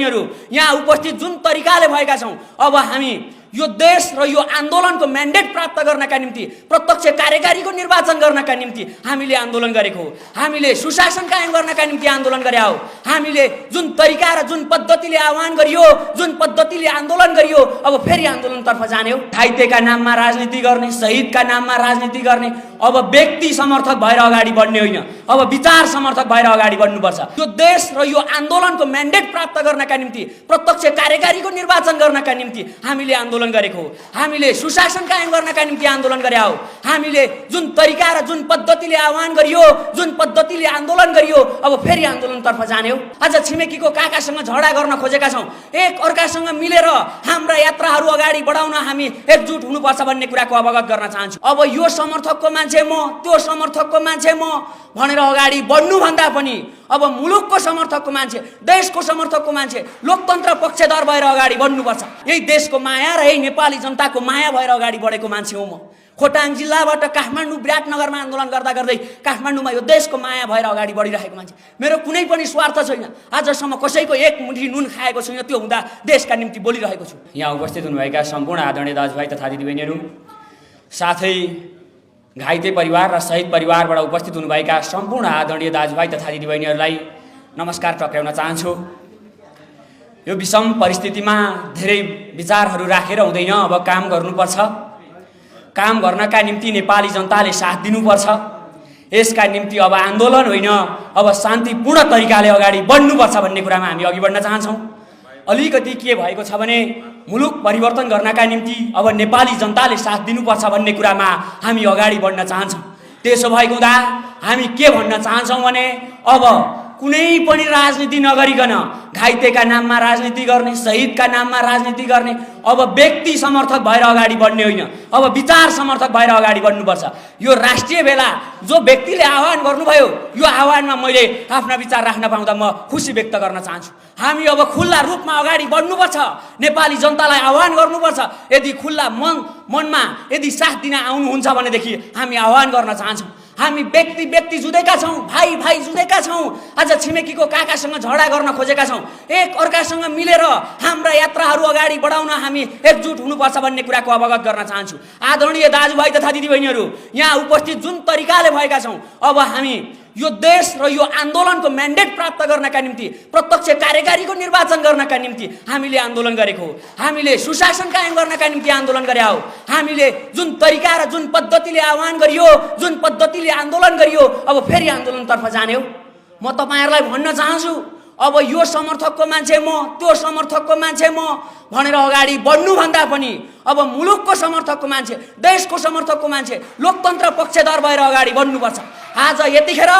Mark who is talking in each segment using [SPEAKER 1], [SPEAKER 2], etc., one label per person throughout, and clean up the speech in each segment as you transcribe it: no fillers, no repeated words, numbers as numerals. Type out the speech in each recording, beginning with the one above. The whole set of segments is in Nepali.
[SPEAKER 1] दिदीबहिनीहरू, यहाँ उपस्थित जुन तरिकाले भएका छौँ, अब हामी यो देश र यो आन्दोलनको म्यान्डेट प्राप्त गर्नका निम्ति, प्रत्यक्ष कार्यकारीको निर्वाचन गर्नका निम्ति हामीले आन्दोलन गरेको हो। हामीले सुशासन कायम गर्नका निम्ति आन्दोलन गरे हो। हामीले जुन तरिका र जुन पद्धतिले आह्वान गरियो, जुन पद्धतिले आन्दोलन गरियो, अब फेरि आन्दोलनतर्फ जाने हो। साहित्यका नाममा राजनीति गर्ने, शहीदका नाममा राजनीति गर्ने, अब व्यक्ति समर्थक भएर अगाडि बढ्ने होइन, अब विचार समर्थक भएर अगाडि बढ्नुपर्छ। यो देश र यो आन्दोलनको म्यान्डेट प्राप्त गर्नका निम्ति, प्रत्यक्ष कार्यकारीको निर्वाचन गर्नका निम्ति हामीले आन्दोलन गरेको हो। हामीले सुशासन कायम गर्नका निम्ति आन्दोलन गरे हो। हामीले जुन तरिका र जुन पद्धतिले आह्वान गरियो, जुन पद्धतिले आन्दोलन गरियो, अब फेरि आन्दोलनतर्फ जाने हो। आज छिमेकीको काकासँग झगडा गर्न खोजेका छौँ, एक अर्कासँग मिलेर हाम्रा यात्राहरू अगाडि बढाउन हामी एकजुट हुनुपर्छ भन्ने कुराको अवगत गर्न चाहन्छु। अब यो समर्थकको मान्छे म, त्यो समर्थकको मान्छे म भनेर अगाडि बढ्नुभन्दा पनि अब मुलुकको समर्थकको मान्छे, देशको समर्थकको मान्छे, लोकतन्त्र पक्षधर भएर अगाडि बढ्नुपर्छ। यही देशको माया र यही नेपाली जनताको माया भएर अगाडि बढेको मान्छे हो म। खोटाङ जिल्लाबाट काठमाडौँ विराटनगरमा आन्दोलन गर्दा गर्दै काठमाडौँमा यो देशको माया भएर अगाडि बढिरहेको मान्छे। मेरो कुनै पनि स्वार्थ छैन, आजसम्म कसैको एक मुठी नुन खाएको छैन, त्यो हुँदा देशका निम्ति बोलिरहेको छु। यहाँ उपस्थित हुनुभएका सम्पूर्ण आदरणीय दाजुभाइ तथा दिदीबहिनीहरू, साथै घाइते परिवार र शहीद परिवारबाट उपस्थित हुनुभएका सम्पूर्ण आदरणीय दाजुभाइ तथा दिदीबहिनीहरूलाई नमस्कार टक्राउन चाहन्छु। यो विषम परिस्थितिमा धेरै विचारहरू राखेर हुँदैन, अब काम गर्नुपर्छ। काम गर्नका निम्ति नेपाली जनताले साथ दिनुपर्छ। यसका निम्ति अब आन्दोलन होइन, अब शान्तिपूर्ण तरिकाले अगाडि बढ्नुपर्छ भन्ने कुरामा हामी अघि बढ्न चाहन्छौँ। अलिकति के भएको छ भने मुलुक परिवर्तन गर्नका निम्ति अब नेपाली जनताले साथ दिनुपर्छ भन्ने कुरामा हामी अगाडि बढ्न चाहन्छौँ। त्यसो भएको हुँदा हामी के भन्न चाहन्छौँ भने अब कुनै पनि राजनीति नगरिकन, घाइतेका नाममा राजनीति गर्ने, शहीदका नाममा राजनीति गर्ने, अब व्यक्ति समर्थक भएर अगाडि बढ्ने होइन, अब विचार समर्थक भएर अगाडि बढ्नुपर्छ। यो राष्ट्रिय भेला जो व्यक्तिले आह्वान गर्नुभयो, यो आह्वानमा मैले आफ्ना विचार राख्न पाउँदा म खुसी व्यक्त गर्न चाहन्छु। हामी अब खुल्ला रूपमा अगाडि बढ्नुपर्छ, नेपाली जनतालाई आह्वान गर्नुपर्छ। यदि खुल्ला मनमा यदि साथ दिन आउनुहुन्छ भनेदेखि हामी आह्वान गर्न चाहन्छौँ। हामी व्यक्ति जुधेका छौँ, भाइ जुधेका छौँ। आज छिमेकीको काकासँग झगडा गर्न खोजेका छौँ, एक अर्कासँग मिलेर हाम्रा यात्राहरू अगाडि बढाउन हामी एकजुट हुनुपर्छ भन्ने कुराको अवगत गर्न चाहन्छु। आदरणीय दाजुभाइ तथा दिदीबहिनीहरू, यहाँ उपस्थित जुन तरिकाले भएका छौँ, अब हामी यो देश र यो आन्दोलनको म्यान्डेट प्राप्त गर्नका निम्ति, प्रत्यक्ष कार्यकारीको निर्वाचन गर्नका निम्ति हामीले आन्दोलन गरेको हो। हामीले सुशासन कायम गर्नका निम्ति आन्दोलन गरे हो। हामीले जुन तरिका र जुन पद्धतिले आह्वान गरियो, जुन पद्धतिले आन्दोलन गरियो, अब फेरि आन्दोलनतर्फ जाने हो। म तपाईँहरूलाई भन्न चाहन्छु, अब यो समर्थकको मान्छे म, त्यो समर्थकको मान्छे म भनेर अगाडि बढ्नुभन्दा पनि अब मुलुकको समर्थकको मान्छे, देशको समर्थकको मान्छे, लोकतन्त्र पक्षधर भएर अगाडि बढ्नुपर्छ। आज यतिखेर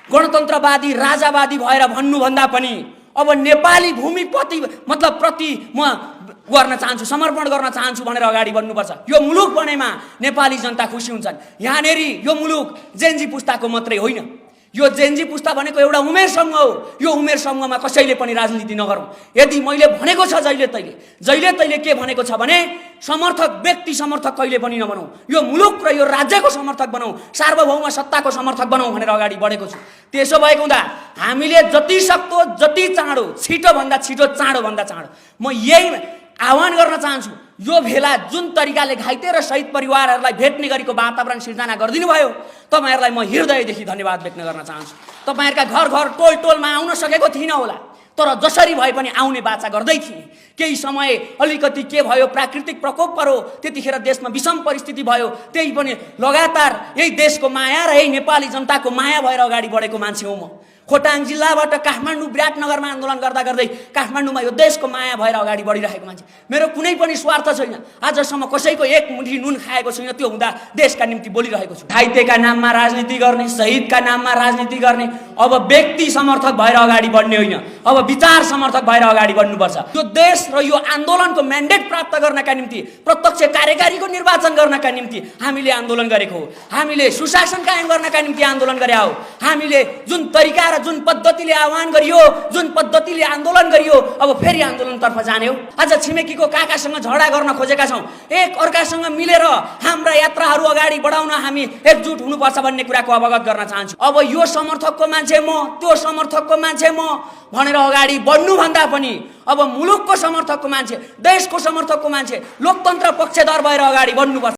[SPEAKER 1] गणतन्त्रवादी राजावादी भएर भन्नुभन्दा पनि अब नेपाली भूमिप्रति प्रति म गर्न चाहन्छु, समर्पण गर्न चाहन्छु भनेर अगाडि बढ्नुपर्छ। यो मुलुक बनेमा नेपाली जनता खुसी हुन्छन्। यहाँनेरि यो मुलुक जेनजी पुस्ताको मात्रै होइन, यो जेनजी पुस्ता भनेको एउटा उमेर समूह हो। यो उमेर समूहमा कसैले पनि राजनीति नगरौँ। यदि मैले भनेको छ जहिले तैले के भनेको छ भने समर्थक, व्यक्ति समर्थक कहिले पनि नबनौँ, यो मुलुक र यो राज्यको समर्थक बनाऊ, सार्वभौम सत्ताको समर्थक बनाऊ भनेर अगाडि बढेको छु। त्यसो भएको हुँदा हामीले जति सक्दो, जति चाँडो, छिटोभन्दा छिटो, चाँडोभन्दा चाँडो म यही आह्वान गर्न चाहन्छु। यो भेला जुन तरिकाले घाइते र शहीद परिवारहरूलाई भेट्ने गरेको वातावरण सिर्जना गरिदिनु भयो, तपाईँहरूलाई म हृदयदेखि धन्यवाद व्यक्त गर्न चाहन्छु। तपाईँहरूका घर घर टोलमा आउन सकेको थिइनँ होला, तर जसरी भए पनि आउने बाचा गर्दै थिएँ। केही समय अलिकति के भयो, प्राकृतिक प्रकोप पऱ्यो, त्यतिखेर देशमा विषम परिस्थिति भयो, त्यही पनि लगातार यही देशको माया र यही नेपाली जनताको माया भएर अगाडि बढेको मान्छे हो म। खोटाङ जिल्लाबाट काठमाडौँ विराटनगरमा आन्दोलन गर्दा गर्दै काठमाडौँमा यो देशको माया भएर अगाडि बढिरहेको मान्छे। मेरो कुनै पनि स्वार्थ छैन, आजसम्म कसैको एक मुठी नुन खाएको छैन, त्यो हुँदा देशका निम्ति बोलिरहेको छु। घाइतेका नाममा राजनीति गर्ने, शहीदका नाममा राजनीति गर्ने, अब व्यक्ति समर्थक भएर अगाडि बढ्ने होइन, अब विचार समर्थक भएर अगाडि बढ्नुपर्छ। यो देश र यो आन्दोलनको म्यान्डेट प्राप्त गर्नका निम्ति, प्रत्यक्ष कार्यकारीको निर्वाचन गर्नका निम्ति हामीले आन्दोलन गरेको हो। हामीले सुशासन कायम गर्नका निम्ति आन्दोलन गरे हो। हामीले जुन तरिका र जुन पद्धतिले आह्वान गरियो, जुन पद्धतिले आन्दोलन गरियो, अब फेरि आन्दोलनतर्फ जाने हो। आज छिमेकीको काकासँग झगडा गर्न खोजेका छौँ, एक अर्कासँग मिलेर हाम्रा यात्राहरू अगाडि बढाउन हामी एकजुट हुनुपर्छ भन्ने कुराको अवगत गर्न चाहन्छु। अब यो समर्थकको मान्छे म, त्यो समर्थकको मान्छे म भनेर अगाडि बढ्नुभन्दा पनि अब मुलुकको समर्थकको मान्छे, देशको समर्थकको मान्छे, लोकतन्त्र पक्षधर भएर अगाडि बढ्नुपर्छ।